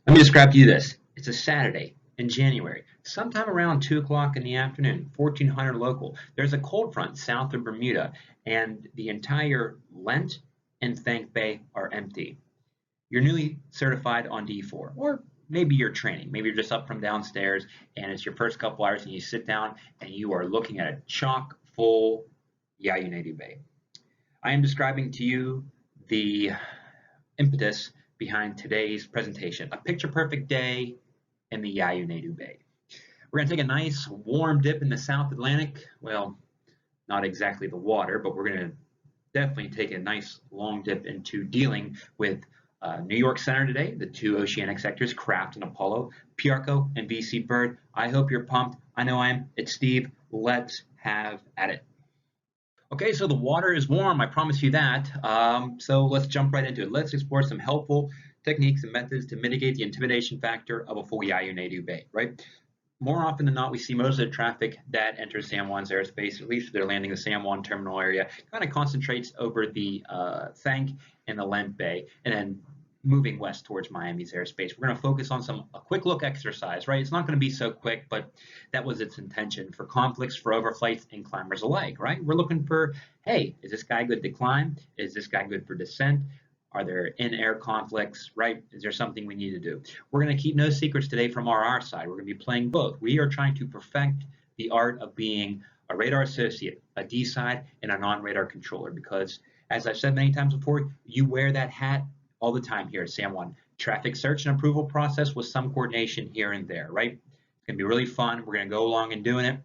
Let me describe to you this. It's a Saturday in January, sometime around 2 o'clock in the afternoon, 1400 local. There's a cold front south of Bermuda, and the entire Lent and Thank Bay are empty. You're newly certified on D4, or maybe you're training. Maybe you're just up from downstairs, and it's your first couple hours, and you sit down, and you are looking at a chock full YIYYO NEYDU Bay. I am describing to you the impetus behind today's presentation, a picture-perfect day in the YIYYO NEYDU Bay. We're going to take a nice warm dip in the South Atlantic. Well, not exactly the water, but we're going to definitely take a nice long dip into dealing with New York Center today, the two oceanic sectors, Craft and Apollo, Piarco and VC Bird. I hope you're pumped. I know I am. It's Steve. Let's have at it. Okay, so the water is warm, I promise you that. So let's jump right into it. Let's explore some helpful techniques and methods to mitigate the intimidation factor of a full YIYYO NEYDU Bay, right? More often than not, we see most of the traffic that enters San Juan's airspace, at least if they're landing the San Juan terminal area, kind of concentrates over the Thank and the Lent Bay, and then moving west towards Miami's airspace. We're going to focus on a quick look exercise, right? It's not going to be so quick, but that was its intention for conflicts, for overflights, and climbers alike, right? We're looking for, hey, is this guy good to climb? Is this guy good for descent? Are there in-air conflicts, right? Is there something we need to do? We're going to keep no secrets today from our side. We're going to be playing both. We are trying to perfect the art of being a radar associate, a D-side, and a non-radar controller because, as I've said many times before, you wear that hat all the time here at San Juan. Traffic search and approval process with some coordination here and there, right? It's going to be really fun. We're going to go along and doing it.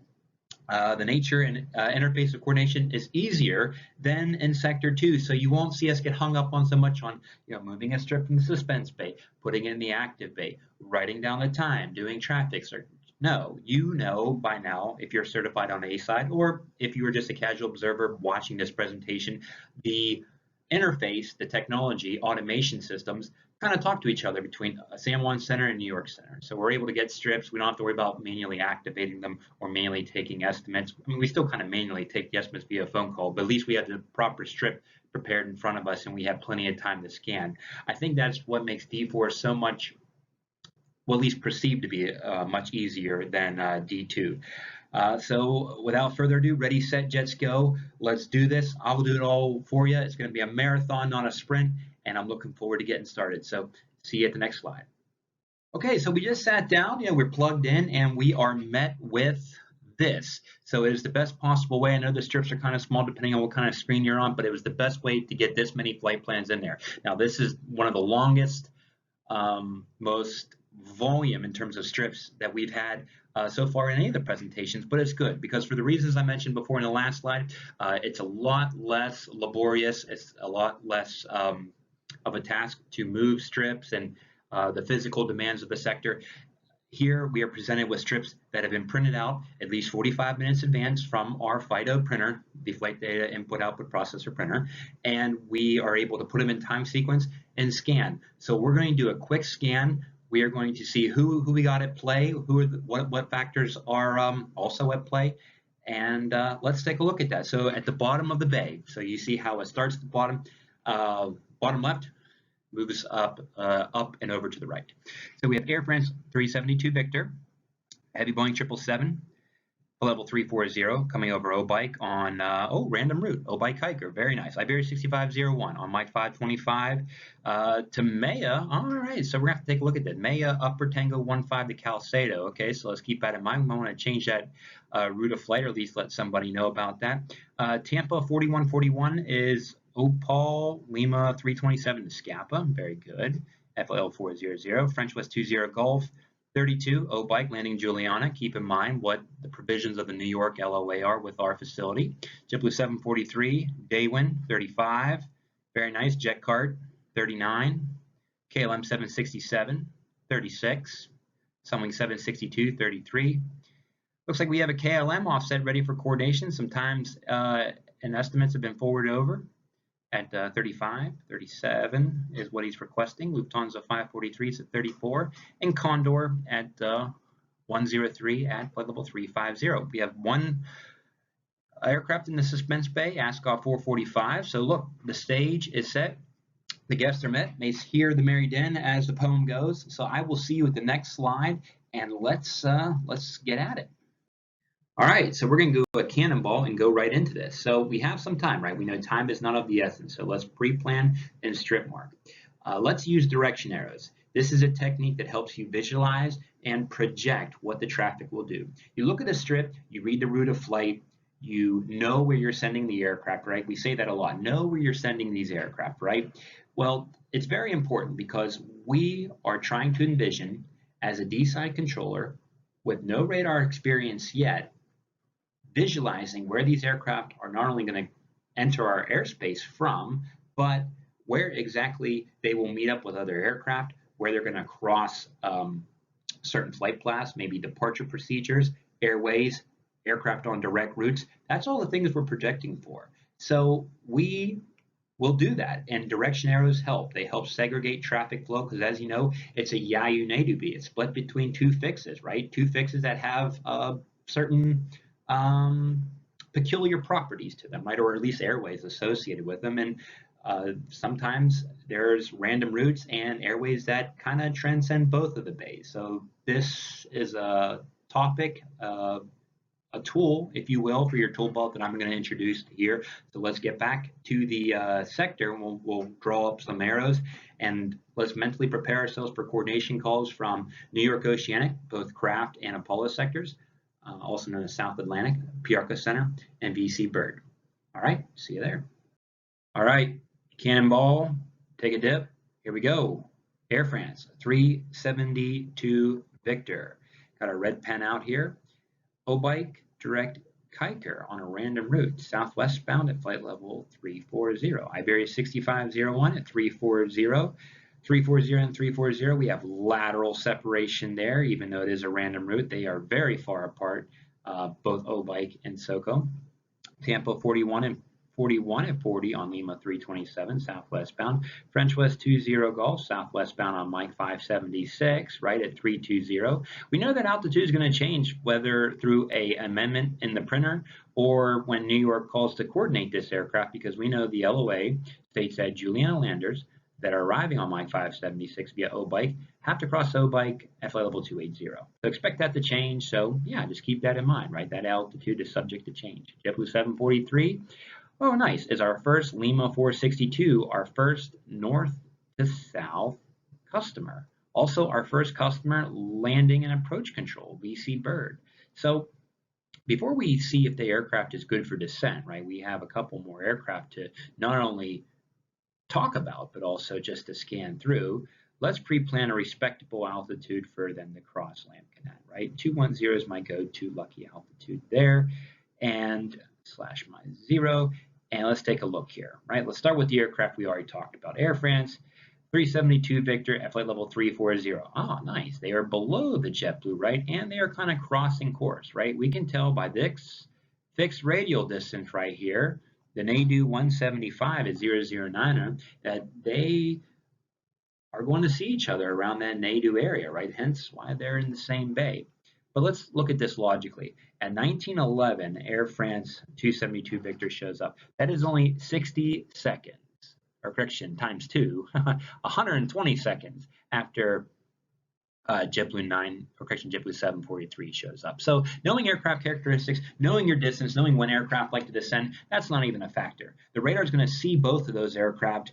The nature and interface of coordination is easier than in Sector 2, so you won't see us get hung up on so much on moving a strip from the suspense bay, putting it in the active bay, writing down the time, doing traffic search. No, you know by now if you're certified on A side or if you were just a casual observer watching this presentation, the interface, the technology, automation systems kind of talk to each other between San Juan Center and New York Center. So we're able to get strips. We don't have to worry about manually activating them or manually taking estimates. I mean, we still kind of manually take the estimates via phone call, but at least we have the proper strip prepared in front of us and we have plenty of time to scan. I think that's what makes D4 so much, well, at least perceived to be much easier than D2. So without further ado, ready, set, jets, go. Let's do this. I'll do it all for you. It's going to be a marathon, not a sprint, and I'm looking forward to getting started. So see you at the next slide. Okay, so we just sat down, we're plugged in, and we are met with this. So it is the best possible way. I know the strips are kind of small depending on what kind of screen you're on, but it was the best way to get this many flight plans in there. Now, this is one of the longest, most volume in terms of strips that we've had so far in any of the presentations, but it's good because for the reasons I mentioned before in the last slide, it's a lot less laborious, it's a lot less of a task to move strips and the physical demands of the sector. Here we are presented with strips that have been printed out at least 45 minutes in advance from our FIDO printer, the Flight Data Input Output Processor printer, and we are able to put them in time sequence and scan. So we're going to do a quick scan. We are going to see who we got at play, what factors are also at play, and let's take a look at that. So at the bottom of the bay, so you see how it starts at the bottom, bottom left, moves up and over to the right. So we have Air France 372 Victor, Heavy Boeing 777, level 340 coming over O-Bike on, random route, O-Bike Hiker, very nice. Iberia 6501 on Mike 525 to Maya. All right, so we're going to have to take a look at that. Maya Upper Tango 15 to Calcedo. Okay, so let's keep that in mind. We might want to change that route of flight or at least let somebody know about that. Tampa 4141 is Opal Lima 327 to Scapa, very good. FL 400, French West 20 Golf 32 O-Bike landing Juliana. Keep in mind what the provisions of the New York LOA are with our facility. JetBlue 743, Daywin 35, very nice. JetCart 39, KLM 767 36, Sunwing 762 33. Looks like we have a KLM offset ready for coordination. Sometimes and estimates have been forwarded over at 35, 37 is what he's requesting. Lufthansa 543 is at 34, and Condor at 103 at flight level 350. We have one aircraft in the suspense bay, Ascot 445. So look, the stage is set. The guests are met, may hear the merry din as the poem goes. So I will see you at the next slide, and let's get at it. All right, so we're going to go a cannonball and go right into this. So we have some time, right? We know time is not of the essence, so let's pre-plan and strip mark. Let's use direction arrows. This is a technique that helps you visualize and project what the traffic will do. You look at a strip, you read the route of flight, you know where you're sending the aircraft, right? We say that a lot. Know where you're sending these aircraft, right? Well, it's very important because we are trying to envision, as a D-side controller with no radar experience yet, visualizing where these aircraft are not only going to enter our airspace from, but where exactly they will meet up with other aircraft, where they're going to cross certain flight paths, maybe departure procedures, airways, aircraft on direct routes. That's all the things we're projecting for. So we will do that, and direction arrows help. They help segregate traffic flow because, as you know, it's a YIYYO NEYDU beat. It's split between two fixes, right? Two fixes that have certain um, peculiar properties to them, right? Or at least airways associated with them. And sometimes there's random routes and airways that kind of transcend both of the bays. So this is a topic, a tool, if you will, for your tool belt that I'm going to introduce here. So let's get back to the sector, and we'll draw up some arrows, and let's mentally prepare ourselves for coordination calls from New York Oceanic, both Craft and Apollo sectors, also known as South Atlantic, Piarco Center, and VC Bird. All right, see you there. All right, cannonball, take a dip. Here we go. Air France, 372 Victor. Got a red pen out here. O-Bike direct Kuiper on a random route, southwest bound at flight level 340. Iberia 6501 at 340. 340 and 340, we have lateral separation there, even though it is a random route. They are very far apart, both O-Bike and SOCO. Tampa 41 and 41 at 40 on Lima 327, southwest bound. French West 20 Golf, southwest bound on Mike 576, right at 320. We know that altitude is going to change, whether through a amendment in the printer or when New York calls to coordinate this aircraft, because we know the LOA states that Juliana landers that are arriving on Mike 576 via O-Bike have to cross O-Bike at flight level 280. So expect that to change. So yeah, just keep that in mind, right? That altitude is subject to change. JetBlue 743. Oh, nice. Is our first Lima 462, our first north to south customer. Also, our first customer landing and approach control, VC Bird. So before we see if the aircraft is good for descent, right, we have a couple more aircraft to not only talk about, but also just to scan through. Let's pre-plan a respectable altitude for them to cross Lamb right? 210 is my go-to lucky altitude there, and slash my 0. And let's take a look here, right? Let's start with the aircraft we already talked about. Air France, 372 Victor at flight level 340. Oh, nice. They are below the JetBlue, right? And they are kind of crossing course, right? We can tell by this fixed radial distance right here, the Neydu 175 at 009, that they are going to see each other around that Neydu area, right? Hence why they're in the same bay. But let's look at this logically. At 1911, Air France 272 Victor shows up. That is only 60 seconds, or correction, times 2, 120 seconds after JetBlue 9, or correction, JetBlue 743 shows up. So knowing aircraft characteristics, knowing your distance, knowing when aircraft like to descend, that's not even a factor. The radar is going to see both of those aircraft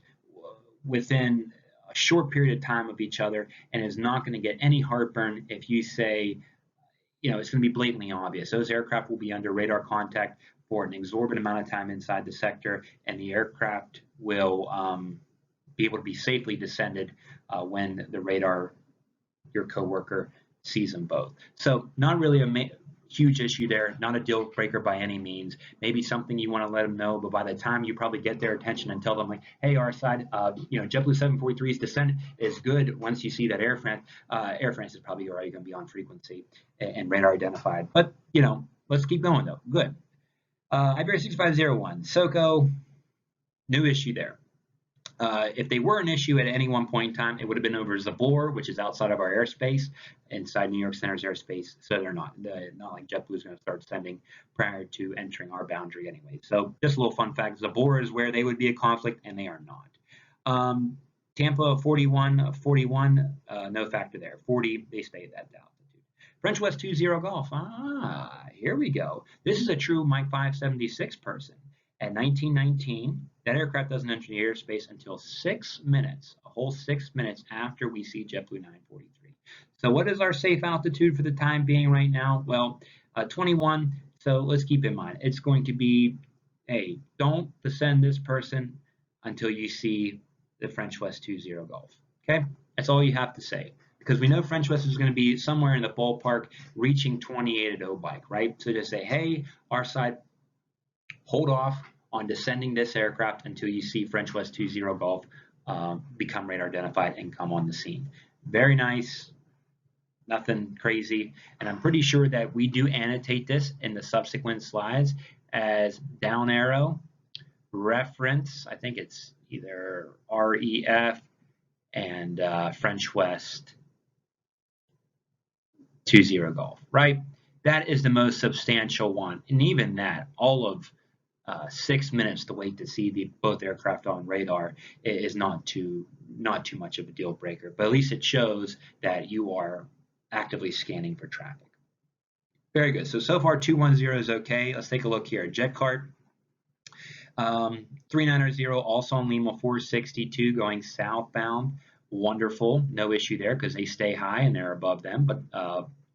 within a short period of time of each other, and is not going to get any heartburn if you say, it's going to be blatantly obvious. Those aircraft will be under radar contact for an exorbitant amount of time inside the sector, and the aircraft will be able to be safely descended when the radar, your coworker, sees them both. So not really a huge issue there, not a deal breaker by any means. Maybe something you want to let them know, but by the time you probably get their attention and tell them, like, hey, our side, JetBlue 743's descent is good. Once you see that Air France is probably already going to be on frequency and radar identified. But let's keep going though. Good. Iberia 6501, SOCO, no issue there. If they were an issue at any one point in time, it would have been over Zabor, which is outside of our airspace, inside New York Center's airspace. So they're not like JetBlue is going to start sending prior to entering our boundary anyway. So just a little fun fact: Zabor is where they would be a conflict, and they are not. Tampa 41, 41, no factor there. 40, they stay at that altitude. French West 20 Golf. Here we go. This is a true Mike 576 person. At 1919, that aircraft doesn't enter the airspace until 6 minutes, a whole 6 minutes after we see JetBlue 943. So what is our safe altitude for the time being right now? Well, 21. So let's keep in mind, it's going to be, hey, don't descend this person until you see the French West 20 Golf. Okay, that's all you have to say, because we know French West is going to be somewhere in the ballpark reaching 28 at O bike, right? So just say, hey, our side, hold off on descending this aircraft until you see French West 20 Golf become radar identified and come on the scene. Very nice. Nothing crazy. And I'm pretty sure that we do annotate this in the subsequent slides as down arrow reference. I think it's either REF and French West 20 Golf, right? That is the most substantial one. And even that, all of 6 minutes to wait to see both aircraft on radar is not too much of a deal breaker. But at least it shows that you are actively scanning for traffic. Very good. So far 210 is okay. Let's take a look here. JetCart 390 also on Lima 462 going southbound. Wonderful. No issue there because they stay high and they're above them. But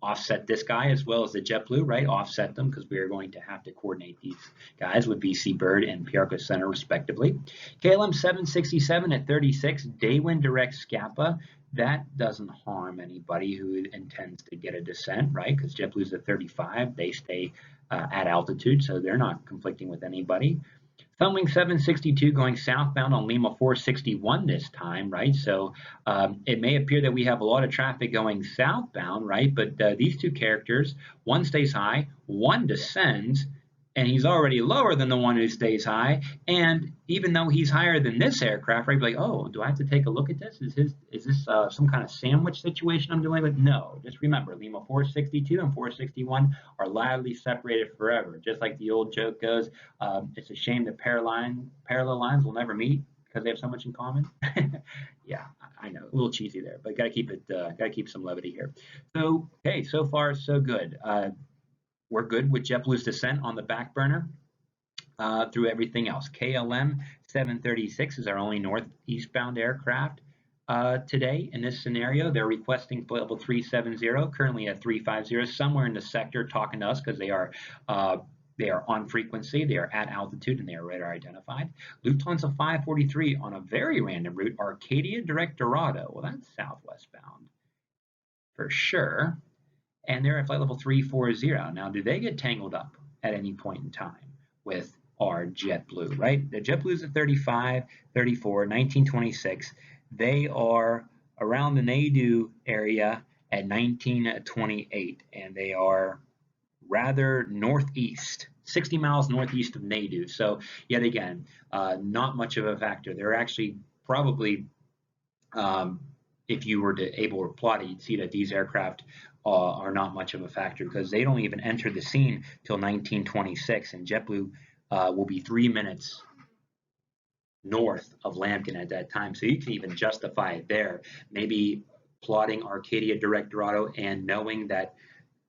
offset this guy as well as the JetBlue, right? Offset them because we are going to have to coordinate these guys with BC Bird and Piarco Center respectively. KLM 767 at 36, Daywind Direct Scapa. That doesn't harm anybody who intends to get a descent, right? Because JetBlue's at 35, they stay at altitude, so they're not conflicting with anybody. Sunwing 762 going southbound on Lima 461 this time, right? So it may appear that we have a lot of traffic going southbound, right? But these two characters, one stays high, one descends, and he's already lower than the one who stays high. And even though he's higher than this aircraft, right? Like, oh, do I have to take a look at this? Is this some kind of sandwich situation I'm dealing with? No, just remember, Lima 462 and 461 are lively separated forever. Just like the old joke goes, it's a shame that parallel lines will never meet because they have so much in common. Yeah, I know, a little cheesy there, but gotta keep some levity here. So, okay, so far so good. We're good with JetBlue's descent on the back burner through everything else. KLM 736 is our only northeastbound aircraft today. In this scenario, they're requesting level 370, currently at 350, somewhere in the sector talking to us because they are on frequency, they are at altitude, and they are radar identified. Lufthansa 543 on a very random route, Arcadia Direct Dorado. Well, that's southwest bound for sure. And they're at flight level 340. Now, do they get tangled up at any point in time with our JetBlue, right? The JetBlue's at 35, 34, 1926. They are around the Neydu area at 1928, and they are rather northeast, 60 miles northeast of Neydu. So yet again, not much of a factor. They're actually probably, if you were to able to plot it, you'd see that these aircraft are not much of a factor because they don't even enter the scene till 1926, and JetBlue will be 3 minutes north of Lambton at that time. So you can even justify it there. Maybe plotting Arcadia Direct Dorado and knowing that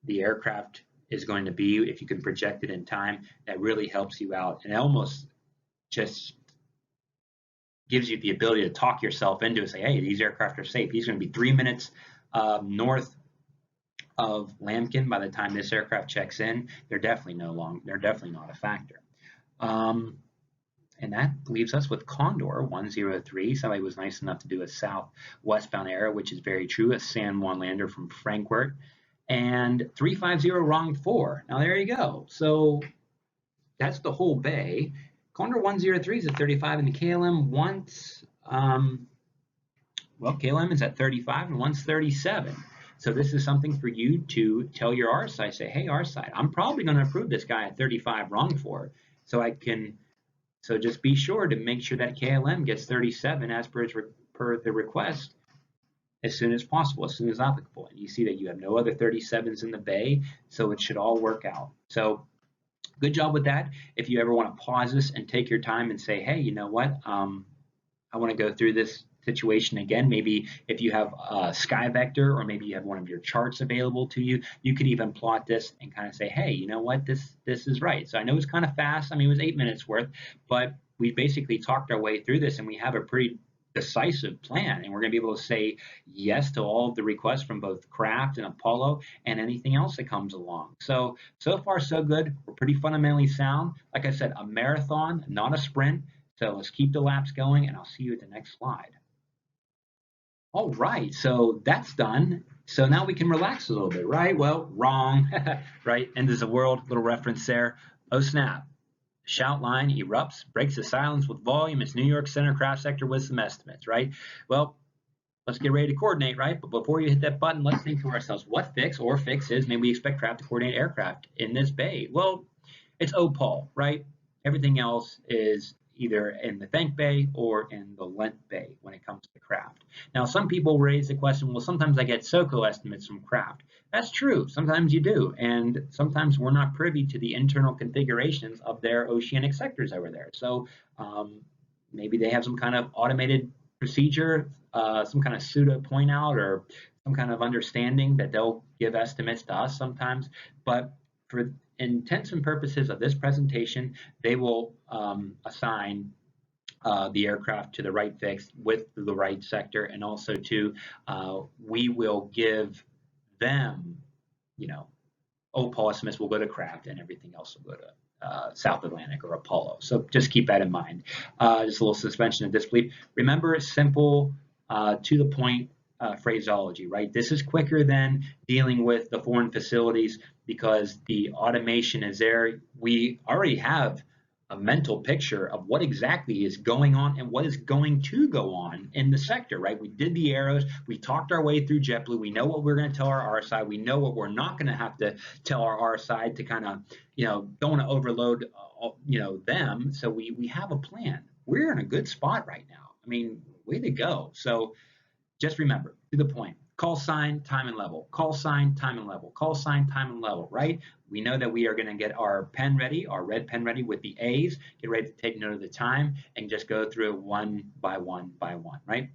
the aircraft is going to be, if you can project it in time, that really helps you out. And it almost just gives you the ability to talk yourself into it, say, hey, these aircraft are safe. He's going to be 3 minutes north of Lambton by the time this aircraft checks in. They're definitely not a factor. And that leaves us with Condor 103. Somebody was nice enough to do a southwestbound arrow, which is very true, a San Juan lander from Frankfurt. And 350 wrong 4. Now there you go. So that's the whole bay. Condor 103 is at 35, and the KLM once, KLM is at 35 and one's 37. So this is something for you to tell your R side. Say, hey, R side, I'm probably going to approve this guy at 35 wrong 4. So just be sure to make sure that KLM gets 37 as per the request as soon as possible, as soon as applicable. And you see that you have no other 37s in the bay, so it should all work out. So good job with that. If you ever want to pause this and take your time and say, hey, you know what? I want to go through this situation again. Maybe if you have Sky Vector, or maybe you have one of your charts available to you, you could even plot this and kind of say, hey, you know what, this is right. So I know it's kind of fast. I mean, it was 8 minutes worth, but we basically talked our way through this, and we have a pretty decisive plan, and we're going to be able to say yes to all of the requests from both Kraft and Apollo and anything else that comes along. So far so good. We're pretty fundamentally sound. Like I said, a marathon, not a sprint. So let's keep the laps going, and I'll see you at the next slide. All right, so that's done. So now we can relax a little bit, right? Well, wrong, right? End of the world, little reference there. Oh snap. Shout line erupts, breaks the silence with volume. It's New York Center craft sector with some estimates, right? Well, let's get ready to coordinate, right? But before you hit that button, let's think to ourselves, what fix or fixes may we expect craft to coordinate aircraft in this bay? Well, it's OPAL, right? Everything else is either in the Thank Bay or in the Lent Bay when it comes to craft. Now, some people raise the question, well, sometimes I get SOCO estimates from craft. That's true. Sometimes you do. And sometimes we're not privy to the internal configurations of their oceanic sectors over there. So maybe they have some kind of automated procedure, some kind of pseudo point out, or some kind of understanding that they'll give estimates to us sometimes. But for intents and purposes of this presentation, they will assign the aircraft to the right fix with the right sector, and also to we will give them, OPAL estimates will go to craft, and everything else will go to South Atlantic or Apollo. So just keep that in mind. Just a little suspension of disbelief. Remember, simple, to the point phraseology, right? This is quicker than dealing with the foreign facilities because the automation is there. We already have a mental picture of what exactly is going on and what is going to go on in the sector, right? We did the arrows, we talked our way through JetBlue, we know what we're going to tell our R side, we know what we're not going to have to tell our R side to kind of, don't want to overload, them. So we have a plan. We're in a good spot right now. I mean, way to go. So just remember, to the point, call sign, time and level, call sign, time and level, call sign, time and level, right? We know that we are going to get our pen ready, our red pen ready with the A's, get ready to take note of the time, and just go through one by one by one, right?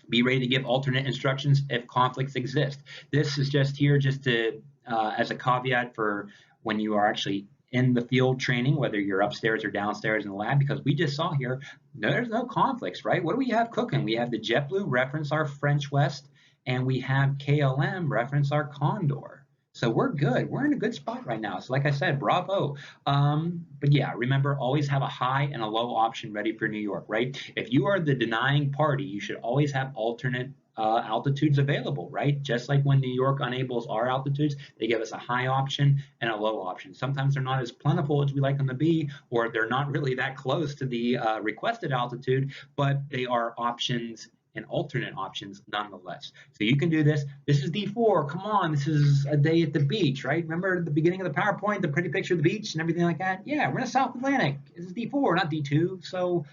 Be ready to give alternate instructions if conflicts exist. This is just here just to, as a caveat for when you are actually in the field training, whether you're upstairs or downstairs in the lab, because we just saw here, there's no conflicts, right? What do we have cooking? We have the JetBlue reference our French West, and we have KLM reference our Condor. So we're good. We're in a good spot right now. So like I said, bravo. But yeah, remember, always have a high and a low option ready for New York, right? If you are the denying party, you should always have alternate altitudes available, right? Just like when New York enables our altitudes, they give us a high option and a low option. Sometimes they're not as plentiful as we like them to be, or they're not really that close to the requested altitude, but they are options and alternate options nonetheless. So you can do this. This is D4. Come on, this is a day at the beach, right? Remember the beginning of the PowerPoint, the pretty picture of the beach and everything like that? Yeah, we're in the South Atlantic. This is D4, not D2. So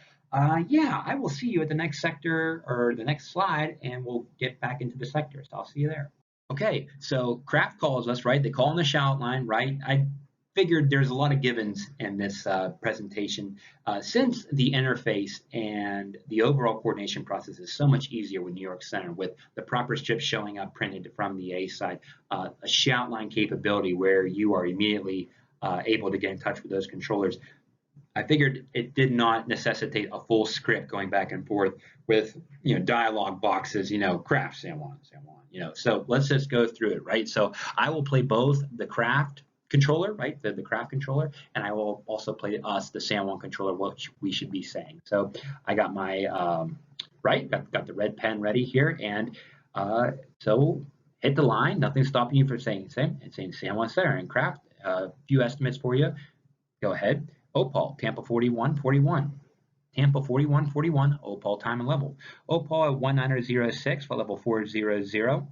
yeah, I will see you at the next sector or the next slide, and we'll get back into the sectors. I'll see you there. Okay, so Kraft calls us, right? They call on the shout line, right? I figured there's a lot of givens in this presentation since the interface and the overall coordination process is so much easier with New York Center with the proper strips showing up printed from the A side, a shout line capability where you are immediately able to get in touch with those controllers. I figured it did not necessitate a full script going back and forth with, dialogue boxes, Kraft, San Juan, so let's just go through it, right? So I will play both the Kraft controller, right, the Kraft controller, and I will also play us, the San Juan controller, what we should be saying. So I got my, got the red pen ready here, and so hit the line, nothing's stopping you from saying same, and saying San Juan Center and Kraft, a few estimates for you, go ahead. Opal, Tampa 4141. Tampa 4141, Opal time and level. Opal at 1906 for level 400.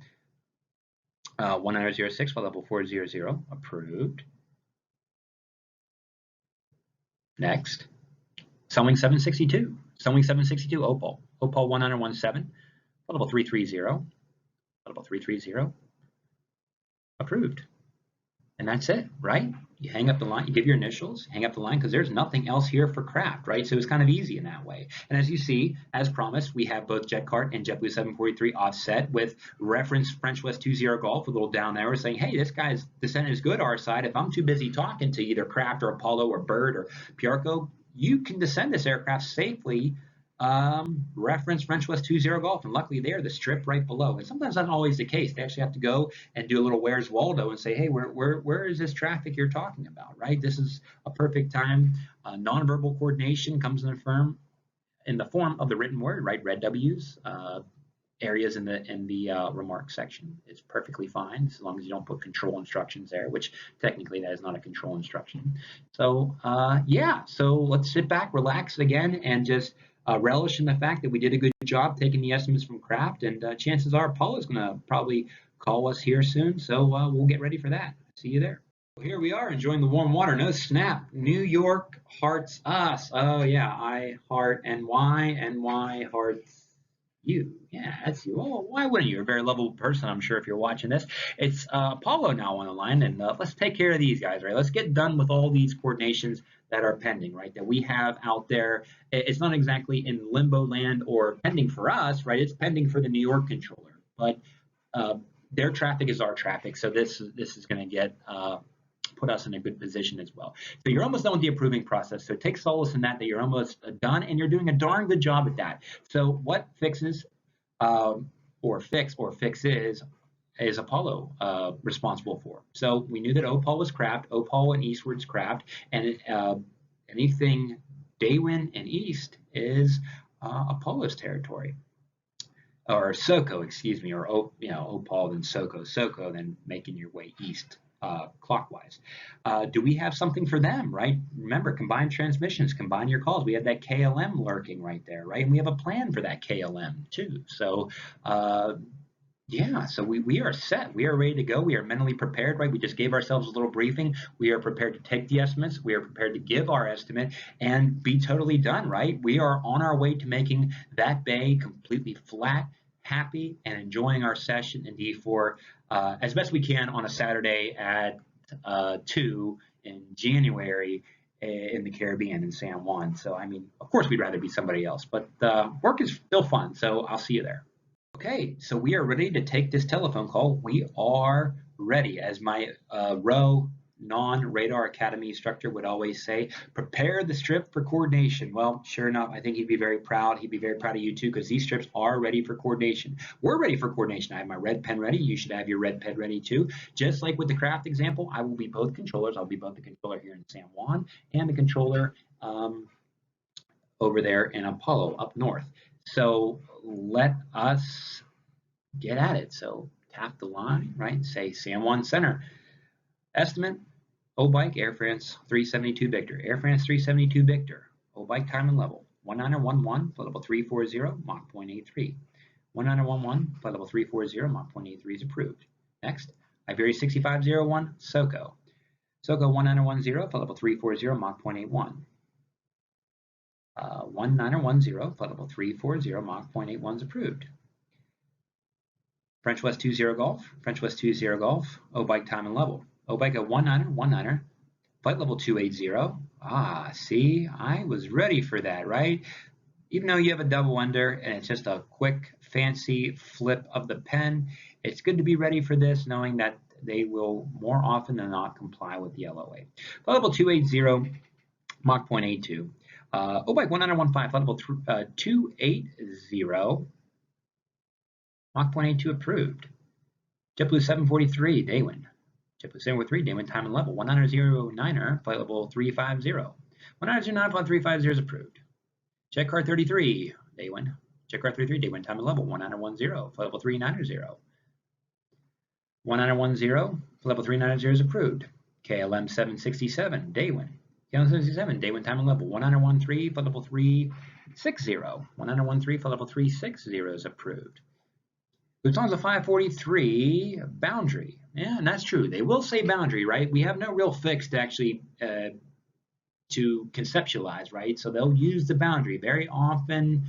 1906 for level 400, approved. Next, Sunwing 762. Sunwing 762, Opal. Opal 1917 for level 330. Level 330, approved. And that's it, right? You hang up the line, you give your initials, hang up the line, because there's nothing else here for craft, right? So it's kind of easy in that way. And as you see, as promised, we have both JetCart and JetBlue 743 offset with reference French West 20 Golf, a little down there saying, hey, this guy's descent is good our side. If I'm too busy talking to either Craft or Apollo or Bird or Piarco, you can descend this aircraft safely. Reference French West 20 Golf, and luckily they're the strip right below. And sometimes that's not always the case. They actually have to go and do a little Where's Waldo and say, hey, where is this traffic you're talking about, right? This is a perfect time. Nonverbal coordination comes in the form of the written word, right? Red W's, areas in the remarks section. It's perfectly fine as long as you don't put control instructions there, which technically that is not a control instruction. So yeah, so let's sit back, relax again, and just relish in the fact that we did a good job taking the estimates from Kraft, and chances are Apollo is going to probably call us here soon, so we'll get ready for that. See you there. Here we are enjoying the warm water. No snap. New York hearts us. Oh yeah, I heart NY hearts you. Yeah, that's you. Oh, why wouldn't you? You're a very lovable person, I'm sure, if you're watching this. It's Apollo now on the line, and let's take care of these guys, right? Let's get done with all these coordinations that are pending, right, that we have out there. It's not exactly in limbo land or pending for us, right? It's pending for the New York controller, but their traffic is our traffic, so this is going to get put us in a good position as well. So you're almost done with the approving process. So take solace in that you're almost done, and you're doing a darn good job at that. So what fixes or fixes is Apollo responsible for? So we knew that OPAL was Craft, OPAL and Eastward's Craft, and anything Daewin and East is Apollo's territory. Or SOCO, excuse me, or OPAL then SOCO then making your way east clockwise. Do we have something for them, right? Remember, combined transmissions, combine your calls. We have that KLM lurking right there, right? And we have a plan for that KLM too. So yeah, so we are set. We are ready to go. We are mentally prepared, right? We just gave ourselves a little briefing. We are prepared to take the estimates. We are prepared to give our estimate and be totally done, right? We are on our way to making that bay completely flat, happy, and enjoying our session in D4 as best we can on a Saturday at 2 in January in the Caribbean in San Juan. So, I mean, of course, we'd rather be somebody else, but work is still fun. So I'll see you there. Okay, so we are ready to take this telephone call. We are ready. As my non-Radar Academy instructor would always say, prepare the strip for coordination. Well, sure enough, I think he'd be very proud. He'd be very proud of you too, because these strips are ready for coordination. We're ready for coordination. I have my red pen ready. You should have your red pen ready too. Just like with the Craft example, I will be both controllers. I'll be both the controller here in San Juan and the controller over there in Apollo up north. So let us get at it. So tap the line, right? Say San Juan Center. Estimate, O-Bike, Air France 372 Victor. Air France 372 Victor. O-Bike time and level. 1911, flight level 340, Mach 0.83. 1911, flight level 340, Mach 0.83 is approved. Next, Iberia 6501, SOCO. SOCO 1910, flight level 340, Mach 0.81. 1910, flight level 340, Mach 0.81 is approved. French West 20 Golf, French West 20 Golf, O-Bike time and level. O-Bike at 19, flight level 280. Ah, see, I was ready for that, right? Even though you have a double under and it's just a quick, fancy flip of the pen, it's good to be ready for this, knowing that they will more often than not comply with the LOA. Flight level 280, Mach 0.82. O-Bike 1915, flight level 280, Mach 0.82 approved. JetBlue 743, Daewin. JetBlue 743, Daewin time and level. 1909er, flight level 350. 1909, flight 350 is approved. JetCar 33, Daewin. JetCar 33, Daewin time and level. 1910, flight level 390. 1910, flight level 390 is approved. KLM 767, Daewin. KLM 767, Daewin time and level. 1913, flight level 360. 1913, flight level 360 is approved. Lufthansa 543, boundary. Yeah, and that's true. They will say boundary, right? We have no real fix to actually to conceptualize, right? So they'll use the boundary. Very often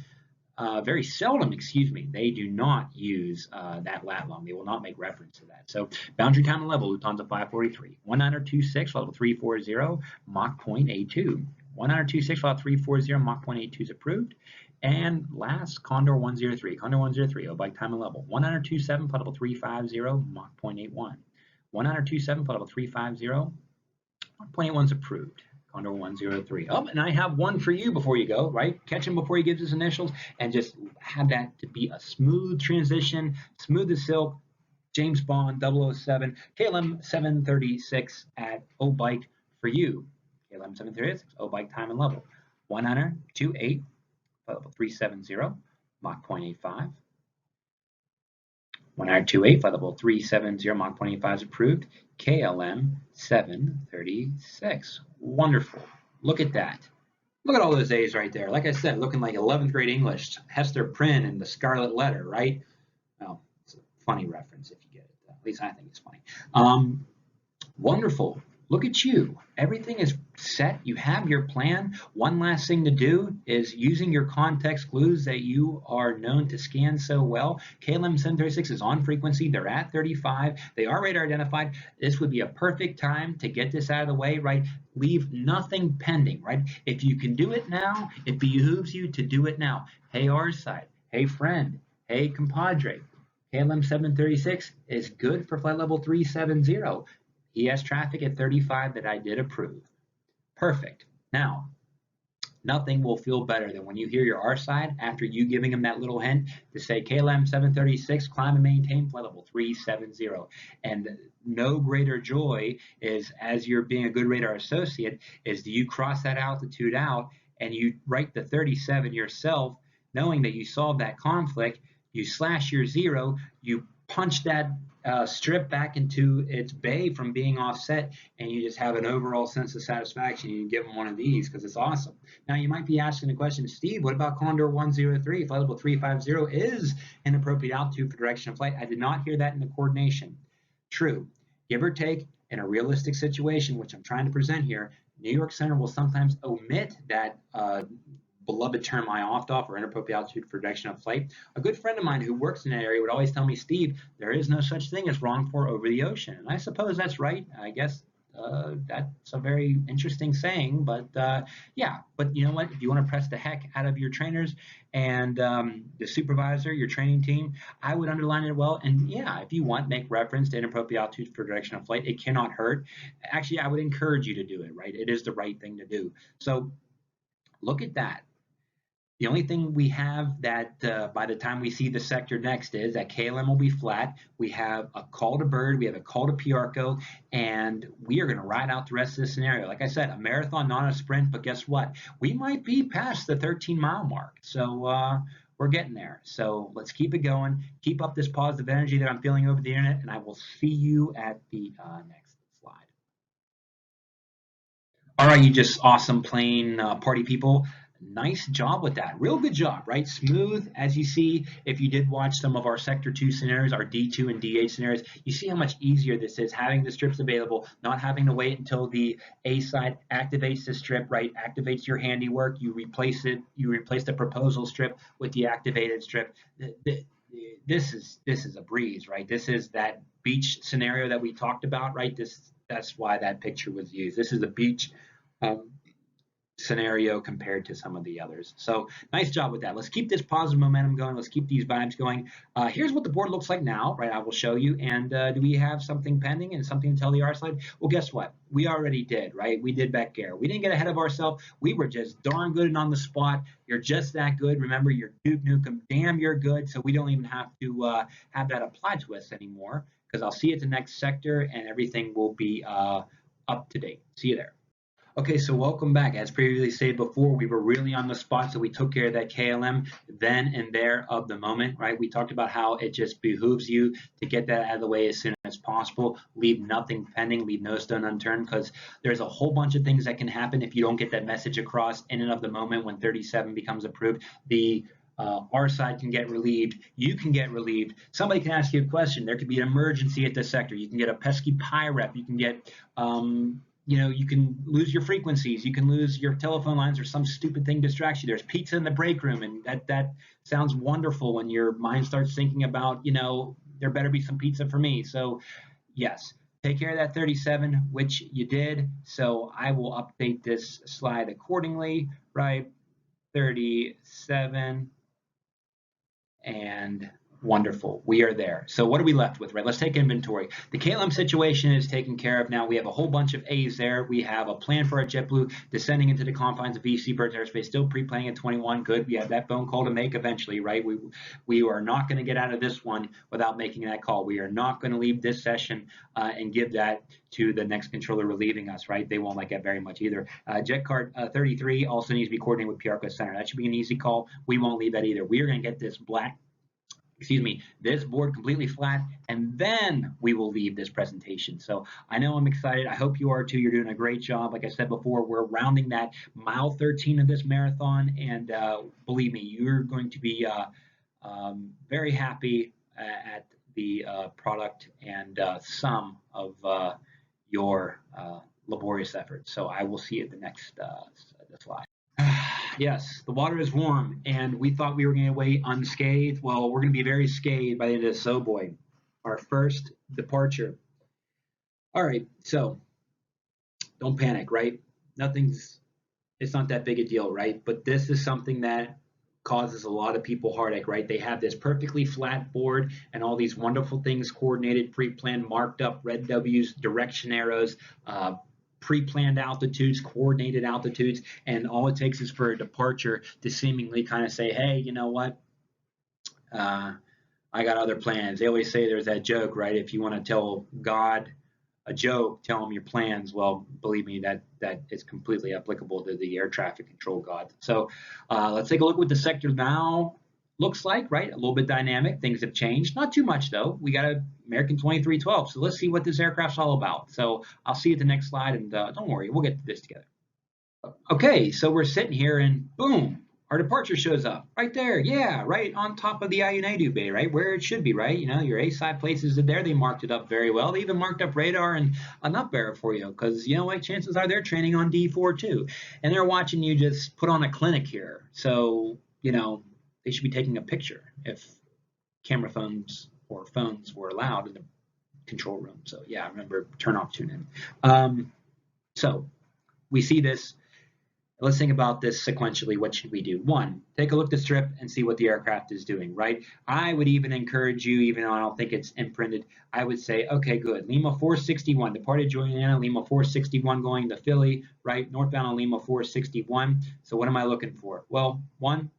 very seldom, excuse me, they do not use that lat long. They will not make reference to that. So boundary time and level, Lufthansa 543. 1926, level 340, Mach point A2. 1926, level 340, Mach point A2 is approved. And last, Condor 103. Condor 103, bike time and level. 1927, level 350, Mach point 81. 1927, level 350, Mach point 81 is approved. Condor 103. Oh, and I have one for you before you go, right? Catch him before he gives his initials and just have that to be a smooth transition, smooth as silk. James Bond 007, KLM 736 at O Bike for you. KLM 736, O Bike time and level. 1928, level 370, Mach 0.85. 1928, flight level 370, Mach 0.85 is approved. KLM 736. Wonderful. Look at that. Look at all those A's right there. Like I said, looking like 11th grade English. Hester Prynne and the Scarlet Letter, right? Well, it's a funny reference if you get it. At least I think it's funny. Wonderful. Look at you. Everything is set. You have your plan. One last thing to do is using your context clues that you are known to scan so well. KLM 736 is on frequency. They're at 35. They are radar identified. This would be a perfect time to get this out of the way, right? Leave nothing pending, right? If you can do it now, it behooves you to do it now. Hey, our side. Hey, friend. Hey, compadre. KLM 736 is good for flight level 370. He has traffic at 35 that I did approve. Perfect. Now, nothing will feel better than when you hear your R side after you giving him that little hint to say KLM 736, climb and maintain flight level 370. And no greater joy is, as you're being a good radar associate, is do you cross that altitude out and you write the 37 yourself, knowing that you solved that conflict, you slash your 0, you punch that strip back into its bay from being offset, and you just have an overall sense of satisfaction. You give them one of these because it's awesome. Now you might be asking the question, Steve, what about Condor 103? Flight level 350 is an appropriate altitude for direction of flight. I did not hear that in the coordination. True, give or take, in a realistic situation, which I'm trying to present here, New York Center will sometimes omit that beloved term I opt off, or inappropriate altitude for direction of flight. A good friend of mine who works in that area would always tell me, Steve, there is no such thing as wrong for over the ocean. And I suppose that's right. I guess that's a very interesting saying, but yeah, but you know what? If you want to press the heck out of your trainers and the supervisor, your training team, I would underline it well. And yeah, if you want, make reference to inappropriate altitude for direction of flight. It cannot hurt. Actually, I would encourage you to do it, right? It is the right thing to do. So look at that. The only thing we have that by the time we see the sector next is that KLM will be flat. We have a call to bird. We have a call to Piarco, and we are going to ride out the rest of the scenario. Like I said, a marathon, not a sprint, but guess what? We might be past the 13-mile mark. So we're getting there. So let's keep it going. Keep up this positive energy that I'm feeling over the internet, and I will see you at the next slide. All right, you just awesome plane party people. Nice job with that. Real good job, right? Smooth, as you see, if you did watch some of our Sector 2 scenarios, our D2 and D8 scenarios, you see how much easier this is, having the strips available, not having to wait until the A side activates the strip, right? Activates your handiwork, you replace it, you replace the proposal strip with the activated strip. This is a breeze, right? This is that beach scenario that we talked about, right? That's why that picture was used. This is a beach scenario compared to some of the others. So nice job with that. Let's keep this positive momentum going. Let's keep these vibes going. Here's what the board looks like now, right? I will show you. And do we have something pending and something to tell the R side? Well, guess what? We already did, right? We did back air. We didn't get ahead of ourselves. We were just darn good and on the spot. You're just that good. Remember, you're Duke Nukem. Damn, you're good. So we don't even have to have that apply to us anymore, because I'll see you at the next sector and everything will be up to date. See you there. Okay, so welcome back. As previously stated before, we were really on the spot, so we took care of that KLM then and there of the moment, right? We talked about how it just behooves you to get that out of the way as soon as possible. Leave nothing pending, leave no stone unturned, because there's a whole bunch of things that can happen if you don't get that message across in and of the moment when 37 becomes approved. The our side can get relieved. You can get relieved. Somebody can ask you a question. There could be an emergency at the sector. You can get a pesky PI rep. You can get you can lose your frequencies, you can lose your telephone lines, or some stupid thing distracts you. There's pizza in the break room, and that sounds wonderful when your mind starts thinking about, there better be some pizza for me. So yes, take care of that 37, which you did. So I will update this slide accordingly, right? 37, and wonderful. We are there. So what are we left with, right? Let's take inventory. The KLM situation is taken care of now. We have a whole bunch of A's there. We have a plan for our JetBlue descending into the confines of VC Birds Airspace, still pre-planning at 21. Good. We have that phone call to make eventually, right? We are not going to get out of this one without making that call. We are not going to leave this session and give that to the next controller relieving us, right? They won't like that very much either. Jet card 33 also needs to be coordinated with PRCO Center. That should be an easy call. We won't leave that either. We are going to get this board completely flat, and then we will leave this presentation. So I know I'm excited. I hope you are too. You're doing a great job. Like I said before, we're rounding that mile 13 of this marathon, and believe me, you're going to be very happy at the product and sum of your laborious efforts. So I will see you at the next slide. Yes, the water is warm, and we thought we were going to away unscathed. Well, we're going to be very scathed by the end of this. Oh boy, our first departure. All right, so don't panic, right? It's not that big a deal, right? But this is something that causes a lot of people heartache, right? They have this perfectly flat board and all these wonderful things coordinated, pre-planned, marked up, red W's, direction arrows, pre-planned altitudes, coordinated altitudes, and all it takes is for a departure to seemingly kind of say, hey, you know what? I got other plans. They always say there's that joke, right? If you want to tell God a joke, tell him your plans. Well, believe me, that is completely applicable to the air traffic control God. So let's take a look at what the sector now looks like, right? A little bit dynamic. Things have changed. Not too much, though. We got an American 2312. So let's see what this aircraft's all about. So I'll see you at the next slide, and don't worry, we'll get to this together. Okay, so we're sitting here, and boom, our departure shows up right there. Yeah, right on top of the YIYYO NEYDU bay, right where it should be, right? Your A-side places are there. They marked it up very well. They even marked up radar and an up arrow for you, because you know what? Chances are they're training on D4 too, and they're watching you just put on a clinic here. So they should be taking a picture if camera phones or phones were allowed in the control room. So yeah, remember, turn off, tune in. So we see this. Let's think about this sequentially. What should we do? One, take a look at the strip and see what the aircraft is doing, right? I would even encourage you, even though I don't think it's imprinted, I would say, okay, good. Lima 461, departed Juliana, Lima 461 going to Philly, right? Northbound on Lima 461. So what am I looking for? Well, one,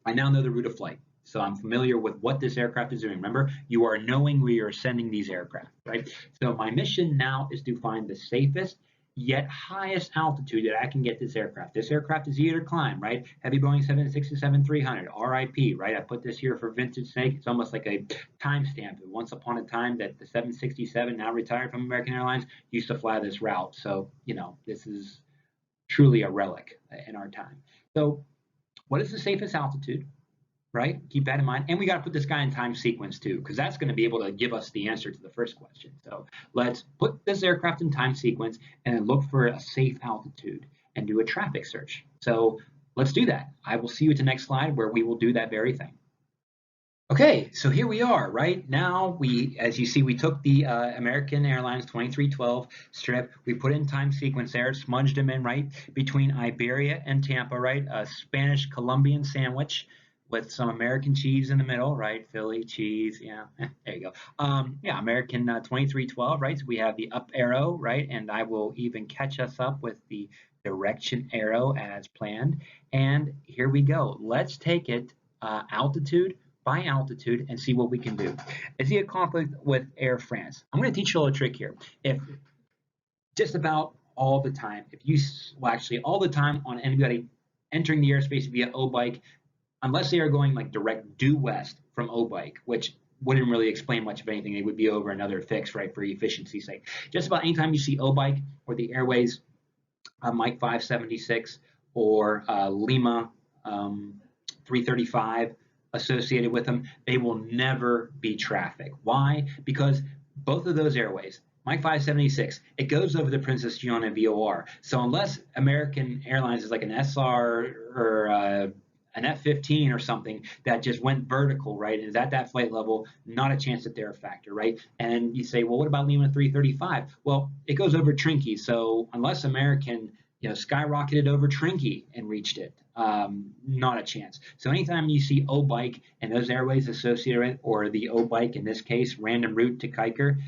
I now know the route of flight. So I'm familiar with what this aircraft is doing. Remember, you are knowing where you're sending these aircraft, right? So my mission now is to find the safest yet highest altitude that I can get this aircraft. This aircraft is easier to climb, right? Heavy Boeing 767-300, RIP, right? I put this here for vintage sake. It's almost like a timestamp. Once upon a time that the 767, now retired from American Airlines, used to fly this route. So, this is truly a relic in our time. So what is the safest altitude? Right? Keep that in mind. And we got to put this guy in time sequence too, because that's going to be able to give us the answer to the first question. So let's put this aircraft in time sequence and then look for a safe altitude and do a traffic search. So let's do that. I will see you at the next slide where we will do that very thing. Okay, so here we are, right? Now as you see, we took the American Airlines 2312 strip, we put in time sequence there, smudged them in right between Iberia and Tampa, right? A Spanish Colombian sandwich with some American cheese in the middle, right? Philly cheese, yeah, there you go. Yeah, American 2312, right? So we have the up arrow, right? And I will even catch us up with the direction arrow as planned. And here we go. Let's take it altitude by altitude and see what we can do. Is he a conflict with Air France? I'm going to teach you a little trick here. If just about all the time, actually all the time on anybody entering the airspace via O-bike, unless they are going like direct due west from O-bike, which wouldn't really explain much of anything. They would be over another fix, right, for efficiency's sake. Just about anytime you see O-bike or the Airways Mike 576 or Lima 335 associated with them, they will never be traffic. Why? Because both of those airways, Mike 576, it goes over the Princess Gianna VOR. So unless American Airlines is like an SR or an F-15 or something that just went vertical, right, and is at that flight level, not a chance that they're a factor, right? And you say, well, what about Lima 335? Well, it goes over Trinky, so unless American, skyrocketed over Trinky and reached it, not a chance. So anytime you see O-bike and those airways associated with it, or the O-bike in this case, random route to Kuiper,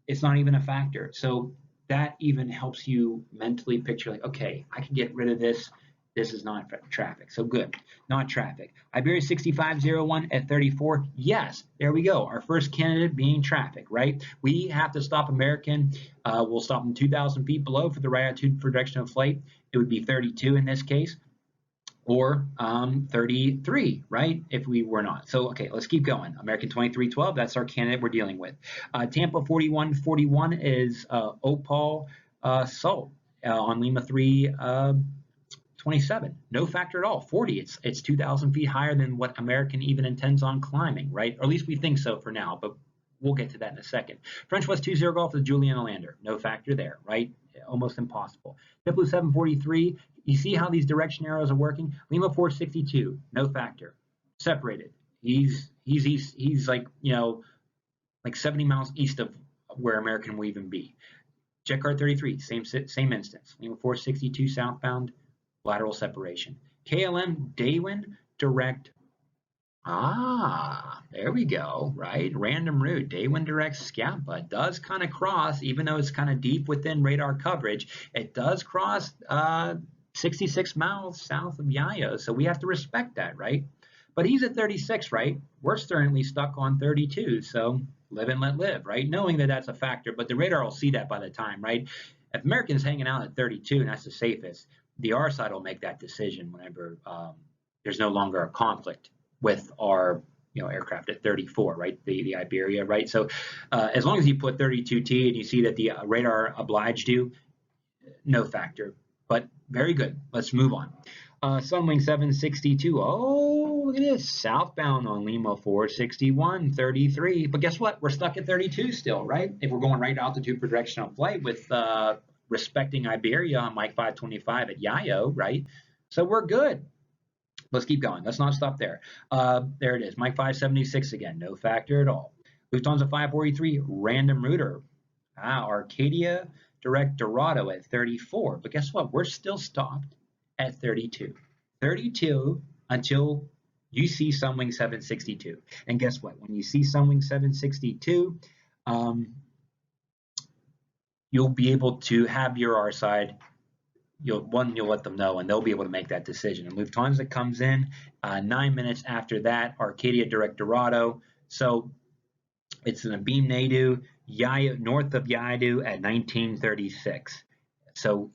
it's not even a factor. So that even helps you mentally picture like, okay, I can get rid of this. This is not traffic. So good, not traffic. Iberia 6501 at 34. Yes, there we go. Our first candidate being traffic, right? We have to stop American. We'll stop them 2,000 feet below for the right altitude for direction of flight. It would be 32 in this case, or 33, right, if we were not. So, okay, let's keep going. American 2312, that's our candidate we're dealing with. Tampa 4141 is Opal Salt on Lima 327. No factor at all. 40, it's 2,000 feet higher than what American even intends on climbing, right? Or at least we think so for now, but we'll get to that in a second. French West 20 Golf with Juliana Lander. No factor there, right? Almost impossible. JetBlue 743, you see how these direction arrows are working? Lima 462, no factor. Separated. He's like, like 70 miles east of where American will even be. JetCard 33, same instance. Lima 462 southbound, lateral separation. KLM Daewin direct. There we go, right? Random route, Daewin direct Scampa does kind of cross, even though it's kind of deep within radar coverage, it does cross 66 miles south of YIYYO, so we have to respect that, right? But he's at 36, right? We're certainly stuck on 32, so live and let live, right? Knowing that that's a factor, but the radar will see that by the time, right? If American's hanging out at 32 and that's the safest, the R side will make that decision whenever there's no longer a conflict with our aircraft at 34, right? The Iberia, right? So as long as you put 32T and you see that the radar obliged you, no factor. But very good. Let's move on. Sunwing 762. Oh, look at this. Southbound on Lima 461, 33. But guess what? We're stuck at 32 still, right? If we're going right altitude for directional flight with respecting Iberia on Mike 525 at YIYYO, right? So we're good. Let's keep going. Let's not stop there. There it is. Mike 576 again. No factor at all. Lufthansa 543, random router. Arcadia direct Dorado at 34. But guess what? We're still stopped at 32. 32 until you see Sunwing 762. And guess what? When you see Sunwing 762, you'll be able to have your R side. You'll let them know, and they'll be able to make that decision. And Lufthansa comes in 9 minutes after that. Arcadia direct Dorado. So it's an YIYYO Neydu, north of YIYYO at 1936. So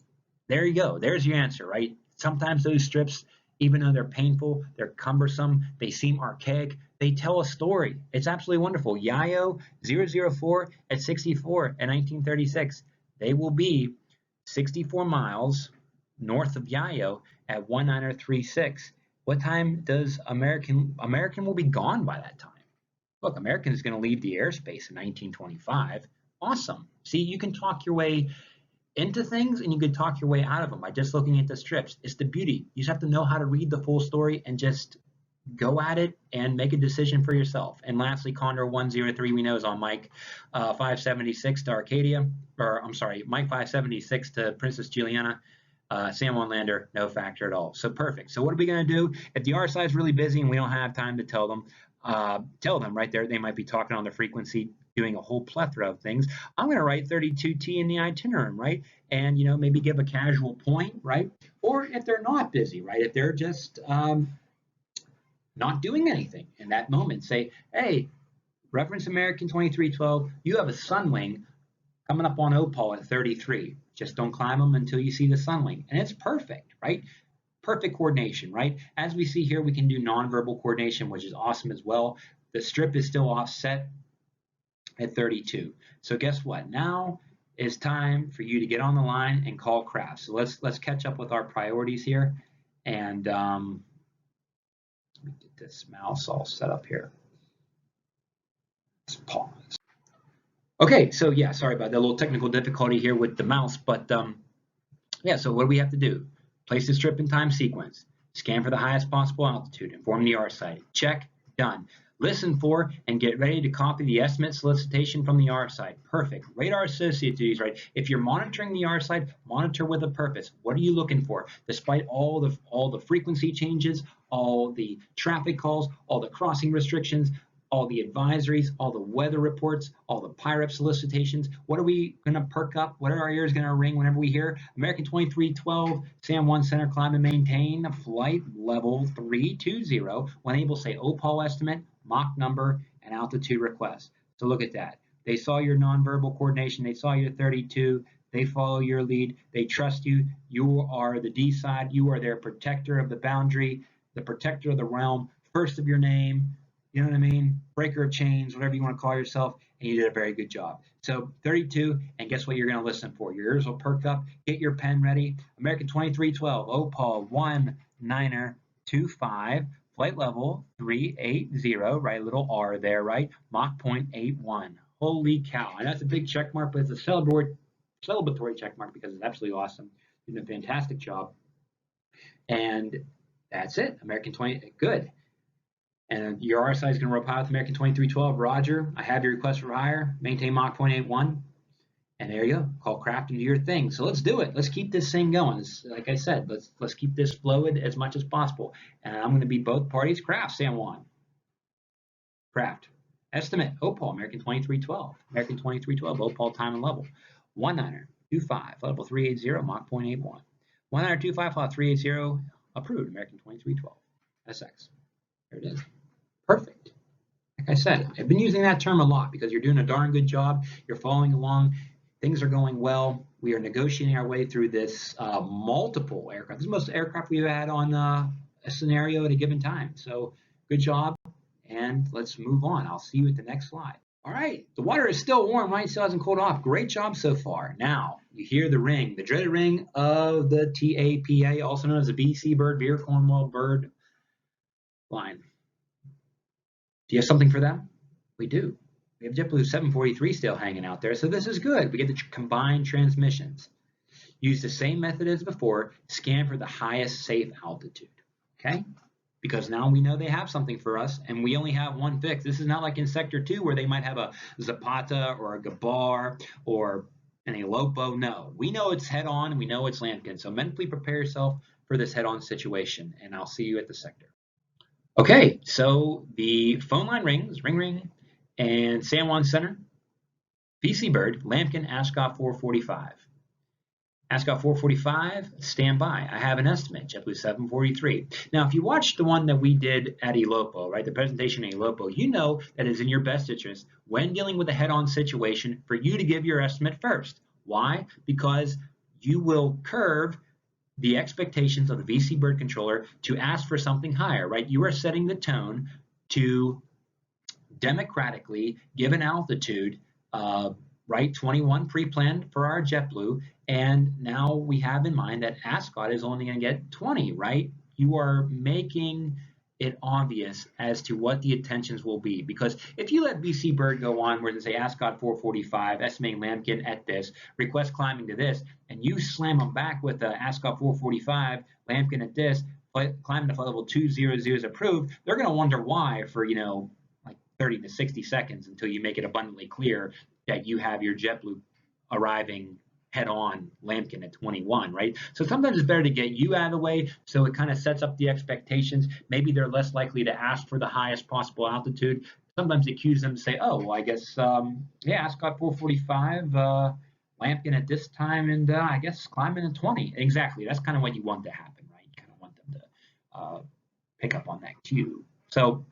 there you go. There's your answer, right? Sometimes those strips, even though they're painful, they're cumbersome, they seem archaic, they tell a story. It's absolutely wonderful. YIYYO 004 at 64 at 1936. They will be 64 miles north of YIYYO at 1936. What time does American will be gone by that time? Look, American is going to leave the airspace in 1925. Awesome. See, you can talk your way into things and you can talk your way out of them by just looking at the strips. It's the beauty. You just have to know how to read the full story and just go at it and make a decision for yourself. And lastly, Condor 103 we know is on Mike 576 to Arcadia, or I'm sorry, Mike 576 to Princess Juliana. Sam on Lander, no factor at all. So perfect. So what are we going to do? If the R side is really busy and we don't have time to tell them right there, they might be talking on the frequency, doing a whole plethora of things. I'm going to write 32T in the itinerary, right? And, maybe give a casual point, right? Or if they're not busy, right? If they're just not doing anything in that moment, say, hey, reference American 2312, you have a Sunwing coming up on Opal at 33. Just don't climb them until you see the Sunwing. And it's perfect, right? Perfect coordination, right? As we see here, we can do nonverbal coordination, which is awesome as well. The strip is still offset at 32. So guess what? Now is time for you to get on the line and call craft. So let's catch up with our priorities here. And let me get this mouse all set up here. Let's pause. Okay, so yeah, sorry about that little technical difficulty here with the mouse, but yeah, so what do we have to do? Place the strip in time sequence. Scan for the highest possible altitude. Inform the R site. Check. Done. Listen for and get ready to copy the estimate solicitation from the R site. Perfect. Radar associated to these, right? If you're monitoring the R site, monitor with a purpose. What are you looking for? Despite all the frequency changes, all the traffic calls, all the crossing restrictions, all the advisories, all the weather reports, all the pirate solicitations. What are we going to perk up? What are our ears going to ring whenever we hear American 2312, San Juan Center, climb and maintain, flight level 320, when able, say OPAL estimate, Mach number, and altitude request. So look at that. They saw your nonverbal coordination. They saw your 32. They follow your lead. They trust you. You are the D side. You are their protector of the boundary, the protector of the realm, first of your name, you know what I mean? Breaker of chains, whatever you want to call yourself, and you did a very good job. So 32, and guess what you're going to listen for? Your ears will perk up. Get your pen ready. American 2312, OPAL 1925, flight level 380, right? Little R there, right? Mach 0.81. Holy cow. And that's a big check mark, but it's a celebratory check mark because it's absolutely awesome. You did a fantastic job. And that's it. American 20, good. And your RSI is going to reply with American 2312. Roger, I have your request for hire. Maintain Mach 0.81. And there you go. Call craft and do your thing. So let's do it. Let's keep this thing going. Like I said, let's keep this fluid as much as possible. And I'm going to be both parties. Craft, San Juan. Craft. Estimate, OPAL, American 2312. American 2312, OPAL time and level. 1925, level 380, Mach 0.81. 1925, flight 380, approved, American 2312. SX. There it is. Perfect. Like I said, I've been using that term a lot because you're doing a darn good job. You're following along. Things are going well. We are negotiating our way through this multiple aircraft. This is the most aircraft we've had on a scenario at a given time. So good job, and let's move on. I'll see you at the next slide. All right, the water is still warm, right? Still hasn't cooled off. Great job so far. Now, you hear the ring, the dreaded ring of the TAPA, also known as the BC Bird, Beer Cornwall Bird line. Do you have something for them? We do. We have JetBlue 743 still hanging out there, so this is good. We get the combined transmissions. Use the same method as before. Scan for the highest safe altitude, okay? Because now we know they have something for us, and we only have one fix. This is not like in Sector 2 where they might have a Zapata or a Gabar or an Elopo. No, we know it's head-on, and we know it's Lambkin. So mentally prepare yourself for this head-on situation, and I'll see you at the sector. Okay, so the phone line rings, ring ring, and San Juan Center, BC Bird, Lambkin, Ascot 445. Ascot 445, stand by. I have an estimate, JetBlue 743. Now, if you watched the one that we did at Elopo, right, the presentation at Elopo, you know that it is in your best interest when dealing with a head-on situation for you to give your estimate first. Why? Because you will curve the expectations of the VC bird controller to ask for something higher, right? You are setting the tone to democratically give an altitude, right? 21 pre-planned for our JetBlue, and now we have in mind that Ascot is only going to get 20, right? You are making it obvious as to what the attentions will be. Because if you let BC Bird go on where they say Ascot 445, estimating Lambkin at this, request climbing to this, and you slam them back with Ascot 445, Lambkin at this, climbing to flight level 200 is approved, they're going to wonder why for, like 30 to 60 seconds until you make it abundantly clear that you have your JetBlue arriving head-on Lambkin at 21, right? So sometimes it's better to get you out of the way so it kind of sets up the expectations. Maybe they're less likely to ask for the highest possible altitude. Sometimes it cues them to say, oh, well, I guess, yeah, Ascot 445, Lambkin at this time, and I guess climbing at 20. Exactly. That's kind of what you want to happen, right? You kind of want them to pick up on that cue. So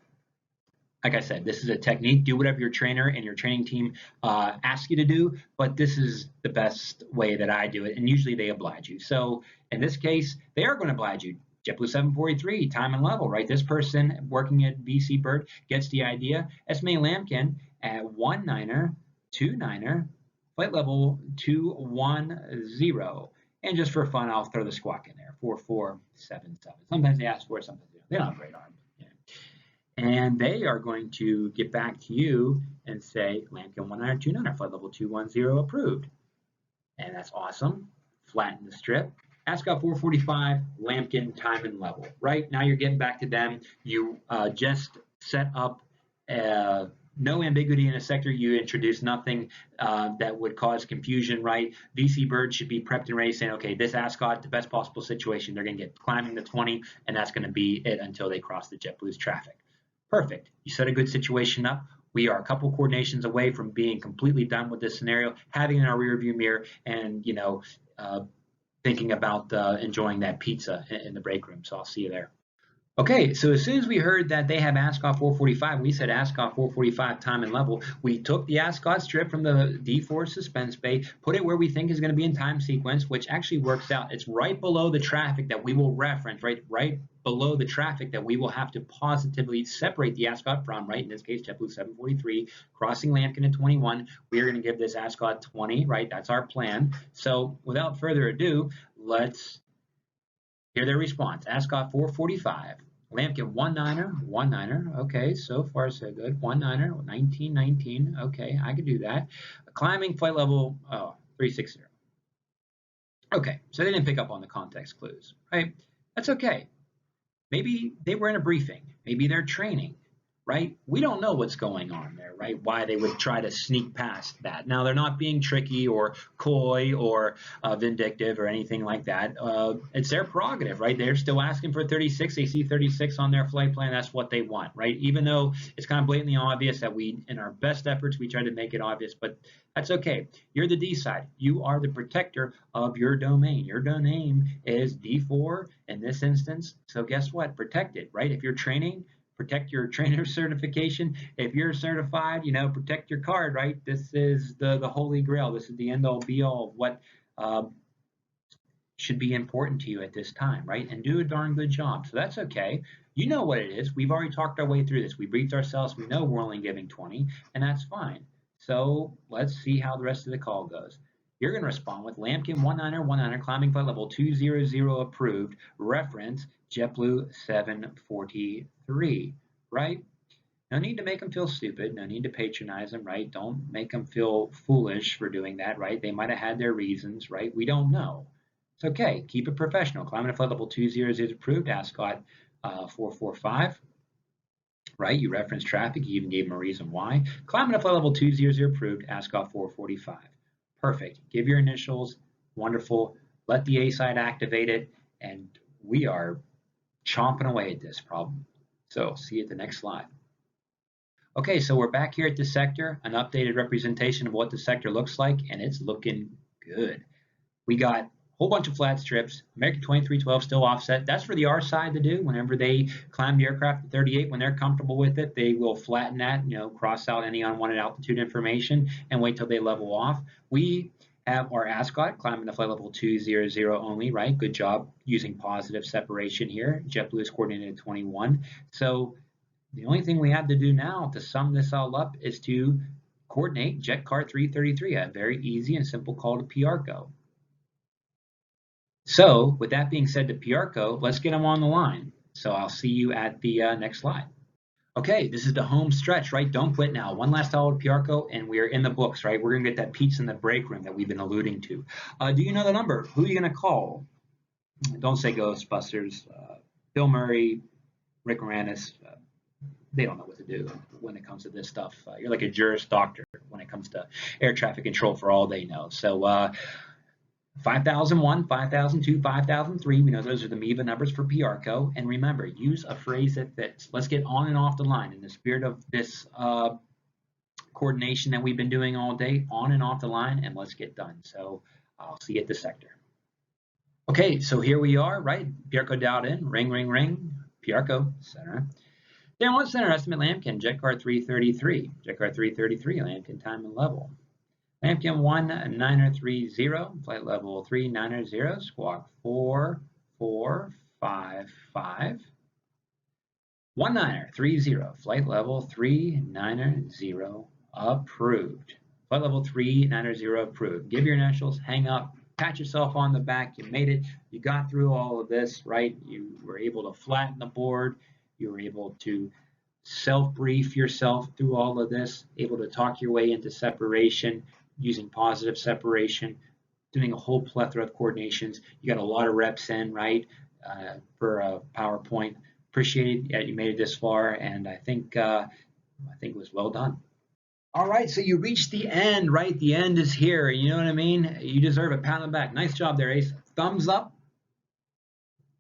like I said, this is a technique. Do whatever your trainer and your training team ask you to do, but this is the best way that I do it, and usually they oblige you. So in this case, they are going to oblige you. JetBlue 743, time and level, right? This person working at BC Bird gets the idea. Estimate Lambkin at 1929, flight level 210. And just for fun, I'll throw the squawk in there, 4477. Sometimes they ask for it, sometimes they don't. They don't have radar. And they are going to get back to you and say, Lambkin 1929, flight level 210 approved. And that's awesome. Flatten the strip. Ascot 445, Lambkin time and level. Right now you're getting back to them. You just set up no ambiguity in a sector. You introduce nothing that would cause confusion, right? VC Bird should be prepped and ready, saying, okay, this Ascot, the best possible situation. They're going to get climbing the 20, and that's going to be it until they cross the JetBlue's traffic. Perfect. You set a good situation up. We are a couple coordinations away from being completely done with this scenario, having it in our rearview mirror, and thinking about enjoying that pizza in the break room. So I'll see you there. Okay, so as soon as we heard that they have Ascot 445, we said Ascot 445 time and level. We took the Ascot strip from the D4 suspense bay, put it where we think is going to be in time sequence, which actually works out. It's right below the traffic that we will reference, right below the traffic that we will have to positively separate the Ascot from, right? In this case, JetBlue 743, crossing Lambkin at 21. We are going to give this Ascot 20, right? That's our plan. So without further ado, let's hear their response. Ascot 445. Lambkin 19er. Okay, so far so good. 19er, 1919. Okay, I can do that. Climbing flight level 360. Okay, so they didn't pick up on the context clues, right? That's okay. Maybe they were in a briefing. Maybe they're training, right? We don't know what's going on there, right? Why they would try to sneak past that. Now, they're not being tricky or coy or vindictive or anything like that. It's their prerogative, right? They're still asking for 36. They see 36 on their flight plan. That's what they want, right? Even though it's kind of blatantly obvious that we, in our best efforts, we try to make it obvious, but that's okay. You're the D side. You are the protector of your domain. Your domain is D4 in this instance. So guess what? Protect it, right? If you're training, protect your trainer certification. If you're certified, protect your card, right? This is the holy grail. This is the end all be all of what should be important to you at this time, right? And do a darn good job. So that's okay. You know what it is. We've already talked our way through this. We briefed ourselves. We know we're only giving 20, and that's fine. So let's see how the rest of the call goes. You're going to respond with Lambkin 19er, climbing flight level 200 approved, reference JetBlue 743, right? No need to make them feel stupid. No need to patronize them, right? Don't make them feel foolish for doing that, right? They might have had their reasons, right? We don't know. It's okay. Keep it professional. Climbing to flight level 200 is approved. Ascot 445. Right? You referenced traffic. You even gave them a reason why. Climbing to flight level 200 approved. Ascot 445. Perfect. Give your initials. Wonderful. Let the A side activate it. And we are chomping away at this problem. So see you at the next slide. Okay, so we're back here at the sector, an updated representation of what the sector looks like, and it's looking good. We got a whole bunch of flat strips. American 2312 still offset. That's for the R side to do. Whenever they climb the aircraft at 38, when they're comfortable with it, they will flatten that, cross out any unwanted altitude information and wait till they level off. We have our Ascot climbing to flight level 200 only, right? Good job using positive separation here. JetBlue is coordinated at 21. So the only thing we have to do now to sum this all up is to coordinate JetCar 333, a very easy and simple call to PRCO. So with that being said to PRCO, let's get them on the line. So I'll see you at the next slide. Okay, this is the home stretch, right? Don't quit now. One last call to PRCO, and we're in the books, right? We're going to get that pizza in the break room that we've been alluding to. Do you know the number? Who are you going to call? Don't say Ghostbusters. Bill Murray, Rick Moranis, they don't know what to do when it comes to this stuff. You're like a Juris Doctor when it comes to air traffic control for all they know. So 5001, 5002, 5003, we know those are the MIVA numbers for PRCO. And remember, use a phrase that fits. Let's get on and off the line in the spirit of this coordination that we've been doing all day, on and off the line, and let's get done. So I'll see you at the sector. Okay, so here we are, right? PRCO dialed in, ring, ring, ring, PRCO, center. Downwind center estimate Lambkin, JetCar 333. JetCar 333, Lambkin time and level. Lambkin 1930, flight level 390, squawk 4455. 1930, flight level 390, approved. Flight level 390 approved. Give your initials, hang up, pat yourself on the back. You made it. You got through all of this, right? You were able to flatten the board. You were able to self-brief yourself through all of this, able to talk your way into separation using positive separation, doing a whole plethora of coordinations. You got a lot of reps in, right, for a PowerPoint. Appreciate that you made it this far, and I think it was well done. All right, so you reached the end, right? The end is here. You know what I mean? You deserve a pat on the back. Nice job there, Ace. Thumbs up.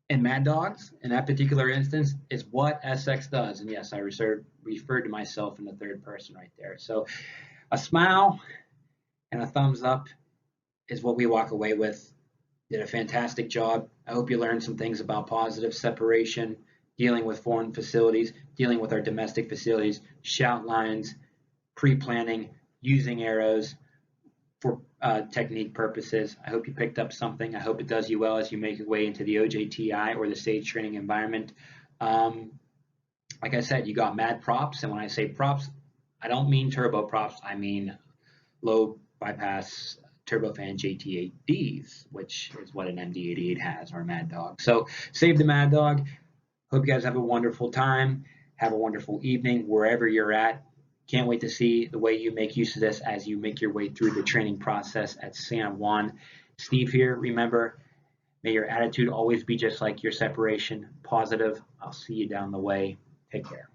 And Mad Dogs, in that particular instance, is what SX does. And yes, I referred to myself in the third person right there. So a smile and a thumbs up is what we walk away with. Did a fantastic job. I hope you learned some things about positive separation, dealing with foreign facilities, dealing with our domestic facilities, shout lines, pre-planning, using arrows for technique purposes. I hope you picked up something. I hope it does you well as you make your way into the OJTI or the stage training environment. Like I said, you got mad props, and when I say props, I don't mean turbo props. I mean low bypass turbofan JT8Ds, which is what an MD88 has, or a Mad Dog. So save the Mad Dog. Hope you guys have a wonderful time. Have a wonderful evening wherever you're at. Can't wait to see the way you make use of this as you make your way through the training process at San Juan. Steve here. Remember, may your attitude always be just like your separation, positive. I'll see you down the way. Take care.